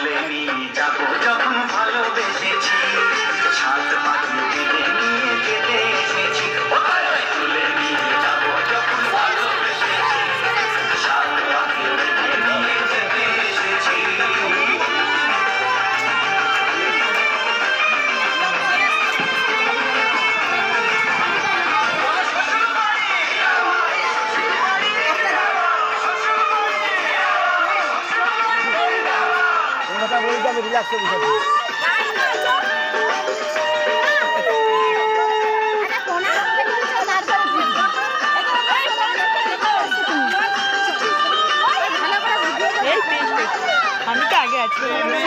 তুলে নিয়ে যাবো যখন ভালোবেসেছি, সাত পাখি বেঁধে নিয়ে যেতে এসেছি। তুলে নিয়ে যাবো যখন ভালোবেসেছি, সাত পাখি বেঁধে নিয়ে যেতে এসেছি। রিল্যাক্স করে আমি তো আগে আছি। তুমি